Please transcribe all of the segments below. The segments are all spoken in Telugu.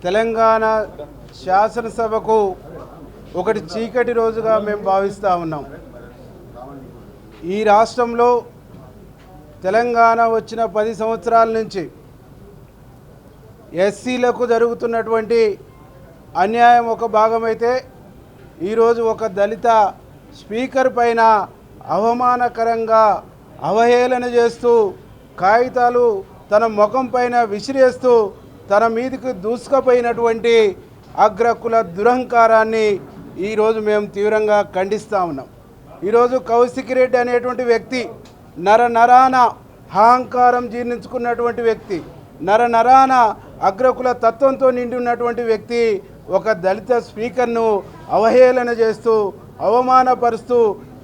తెలంగాణ శాసనసభకు ఒకటి చీకటి రోజుగా మేము భావిస్తూ ఉన్నాం. ఈ రాష్ట్రంలో తెలంగాణ వచ్చిన 10 సంవత్సరాల నుంచి ఎస్సీలకు జరుగుతున్నటువంటి అన్యాయం ఒక భాగమైతే ఈరోజు ఒక దళిత స్పీకర్ పైన అవమానకరంగా అవహేళన చేస్తూ కాగితాలు తన ముఖం పైన విసిరేస్తూ తన మీదకి దూసుకుపోయినటువంటి అగ్రకుల దురహంకారాన్ని ఈరోజు మేము తీవ్రంగా ఖండిస్తూ ఉన్నాం. ఈరోజు కౌశిక్ రెడ్డి అనేటువంటి వ్యక్తి నరాన అహంకారం జీర్ణించుకున్నటువంటి వ్యక్తి, నరాన అగ్రకుల తత్వంతో నిండి ఉన్నటువంటి వ్యక్తి ఒక దళిత స్పీకర్ను అవహేళన చేస్తూ అవమానపరుస్తూ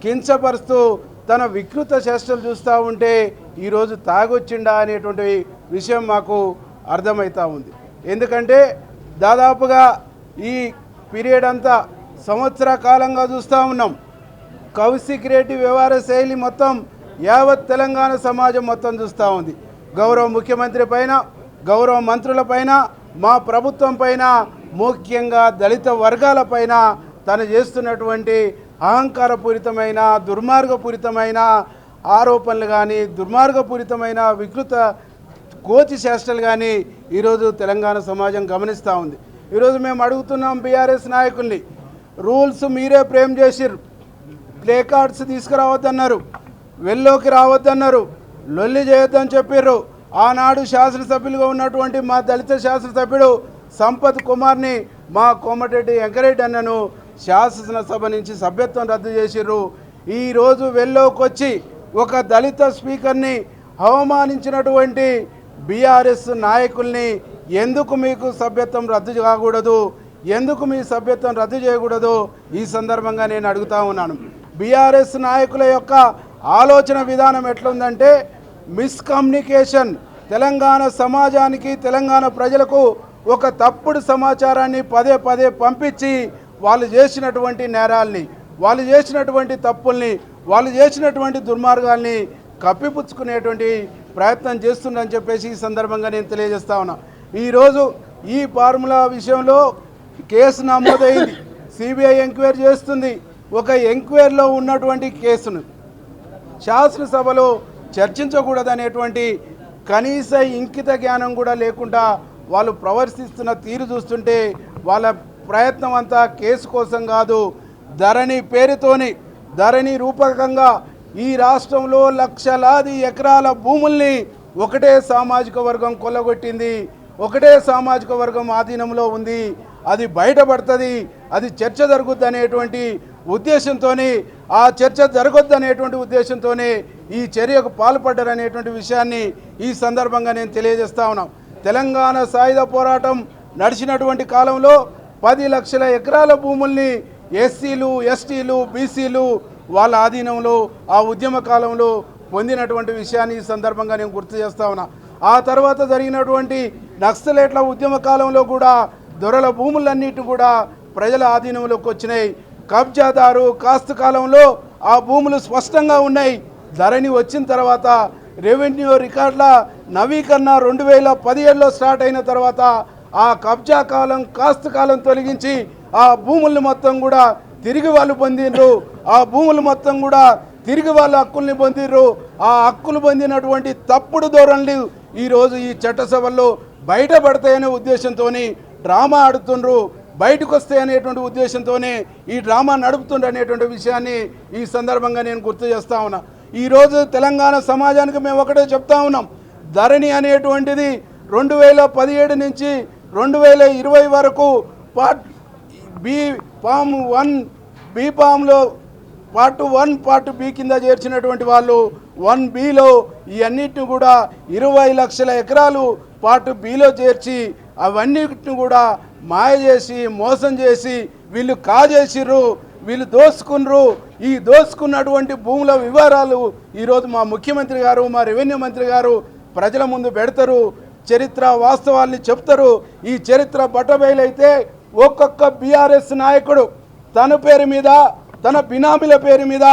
కించపరుస్తూ తన వికృత చేష్టలు చూస్తూ ఉంటే ఈరోజు తాగొచ్చిండా అనేటువంటి విషయం మాకు అర్థమవుతూ ఉంది. ఎందుకంటే దాదాపుగా ఈ పీరియడ్ అంతా సంవత్సర కాలంగా చూస్తూ ఉన్నాం. కౌశిక్ రెడ్డి వ్యవహార శైలి మొత్తం యావత్ తెలంగాణ సమాజం మొత్తం చూస్తూ ఉంది. గౌరవ ముఖ్యమంత్రి పైన, గౌరవ మంత్రుల పైన, మా ప్రభుత్వం పైన, ముఖ్యంగా దళిత వర్గాల పైన తను చేస్తున్నటువంటి అహంకారపూరితమైన దుర్మార్గపూరితమైన ఆరోపణలు కానీ, దుర్మార్గపూరితమైన వికృత కోతి చేష్టలు కానీ ఈరోజు తెలంగాణ సమాజం గమనిస్తూ ఉంది. ఈరోజు మేము అడుగుతున్నాం బీఆర్ఎస్ నాయకుల్ని, రూల్స్ మీరే ఫ్రేమ్ చేసిర్రు, ప్లే కార్డ్స్ తీసుకురావద్దన్నారు, వెల్లోకి రావద్దన్నారు, లొల్లి చేయొద్దని చెప్పారు. ఆనాడు శాసనసభ్యులుగా ఉన్నటువంటి మా దళిత శాసనసభ్యుడు సంపత్ కుమార్ని మా కోమటిరెడ్డి వెంకరెడ్డి అన్నను శాసనసభ నుంచి సభ్యత్వం రద్దు చేసిర్రు. ఈరోజు వెల్లోకి వచ్చి ఒక దళిత స్పీకర్ని అవమానించినటువంటి బీఆర్ఎస్ నాయకుల్ని ఎందుకు మీకు సభ్యత్వం రద్దు కాకూడదు, ఎందుకు మీ సభ్యత్వం రద్దు చేయకూడదు ఈ సందర్భంగా నేను అడుగుతా ఉన్నాను. బీఆర్ఎస్ నాయకుల యొక్క ఆలోచన విధానం ఎట్లుందంటే మిస్కమ్యూనికేషన్, తెలంగాణ సమాజానికి తెలంగాణ ప్రజలకు ఒక తప్పుడు సమాచారాన్ని పదే పదే పంపించి వాళ్ళు చేసినటువంటి నేరాల్ని, వాళ్ళు చేసినటువంటి తప్పుల్ని, వాళ్ళు చేసినటువంటి దుర్మార్గాల్ని కప్పిపుచ్చుకునేటువంటి ప్రయత్నం చేస్తుందని చెప్పేసి ఈ సందర్భంగా నేను తెలియజేస్తా ఉన్నా. ఈరోజు ఈ ఫార్ములా విషయంలో కేసు నమోదైంది, సిబిఐ ఎంక్వైరీ చేస్తుంది. ఒక ఎంక్వైరీలో ఉన్నటువంటి కేసును శాసనసభలో చర్చించకూడదనేటువంటి కనీస ఇంకిత జ్ఞానం కూడా లేకుండా వాళ్ళు ప్రవర్తిస్తున్న తీరు చూస్తుంటే వాళ్ళ ప్రయత్నం అంతా కేసు కోసం కాదు, ధరణి పేరుతోని, ధరణి రూపకంగా ఈ రాష్ట్రంలో లక్షలాది ఎకరాల భూముల్ని ఒకటే సామాజిక వర్గం కొల్లగొట్టింది, ఒకటే సామాజిక వర్గం ఆధీనంలో ఉంది, అది బయటపడుతుంది, అది చర్చ జరుగుద్ది అనేటువంటి ఉద్దేశంతోనే, ఆ చర్చ జరగొద్దనేటువంటి ఉద్దేశంతోనే ఈ చర్యకు పాల్పడ్డారనేటువంటి విషయాన్ని ఈ సందర్భంగా నేను తెలియజేస్తా ఉన్నాం. తెలంగాణ సాయుధ పోరాటం నడిచినటువంటి కాలంలో 10 లక్షల ఎకరాల భూముల్ని ఎస్సీలు, ఎస్టీలు, బీసీలు వాళ్ళ ఆధీనంలో ఆ ఉద్యమ కాలంలో పొందినటువంటి విషయాన్ని ఈ సందర్భంగా నేను గుర్తు చేస్తా ఉన్నా. ఆ తర్వాత జరిగినటువంటి నక్సలేట్ల ఉద్యమ కాలంలో కూడా దొరల భూములన్నిటి కూడా ప్రజల ఆధీనంలోకి వచ్చినాయి. కబ్జాదారు కాస్తు కాలంలో ఆ భూములు స్పష్టంగా ఉన్నాయి. ధరణి వచ్చిన తర్వాత రెవెన్యూ రికార్డుల నవీకరణ 2017లో స్టార్ట్ అయిన తర్వాత ఆ కబ్జా కాలం, కాస్తు కాలం తొలగించి ఆ భూముల్ని మొత్తం కూడా తిరిగి వాళ్ళు పొందిండ్రు, ఆ భూములు మొత్తం కూడా తిరిగి వాళ్ళ హక్కుల్ని పొందిర్రు. ఆ హక్కులు పొందినటువంటి తప్పుడు ధోరణులు ఈరోజు ఈ చట్టసభల్లో బయటపడతాయనే ఉద్దేశంతో డ్రామా ఆడుతుండ్రు, బయటకు వస్తాయి అనేటువంటి ఉద్దేశంతోనే ఈ డ్రామా నడుపుతుండ్రు అనేటువంటి విషయాన్ని ఈ సందర్భంగా నేను గుర్తు చేస్తా ఉన్నా. ఈరోజు తెలంగాణ సమాజానికి మేము ఒకటే చెప్తా ఉన్నాం, ధరణి అనేటువంటిది 2017 నుంచి 2020 వరకు పార్ట్ బి ఫామ్ 1 బి ఫామ్లో పార్ట్ 1 పార్ట్ బి కింద చేర్చినటువంటి వాళ్ళు 1బిలో ఈ అన్నిటిని కూడా 20 లక్షల ఎకరాలు పార్ట్ బిలో చేర్చి అవన్నిటిని కూడా మాయ చేసి మోసం చేసి వీళ్ళు కాజేసిర్రు, వీళ్ళు దోసుకున్నారు. ఈ దోసుకున్నటువంటి భూముల వివరాలు ఈరోజు మా ముఖ్యమంత్రి గారు, మా రెవెన్యూ మంత్రి గారు ప్రజల ముందు పెడతారు, చరిత్ర వాస్తవాల్ని చెప్తారు. ఈ చరిత్ర బట్టబయలైతే ఒక్కొక్క బీఆర్ఎస్ నాయకుడు తన పేరు మీద, తన బినామీల పేరు మీద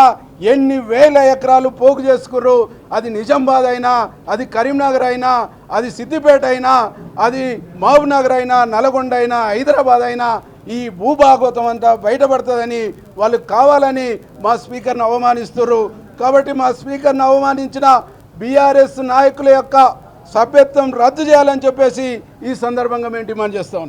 ఎన్ని వేల ఎకరాలు పోగు చేసుకుర్రు. అది నిజామాబాద్ అయినా, అది కరీంనగర్ అయినా, అది సిద్దిపేట అయినా, అది మహబూబ్ నగర్ అయినా, నల్గొండ అయినా, హైదరాబాద్ అయినా ఈ భూభాగవతం అంతా బయటపడుతుందని వాళ్ళు కావాలని మా స్పీకర్ను అవమానిస్తున్నారు. కాబట్టి మా స్పీకర్ను అవమానించిన బీఆర్ఎస్ నాయకుల యొక్క సభ్యత్వం రద్దు చేయాలని చెప్పేసి ఈ సందర్భంగా మేము డిమాండ్ చేస్తాం.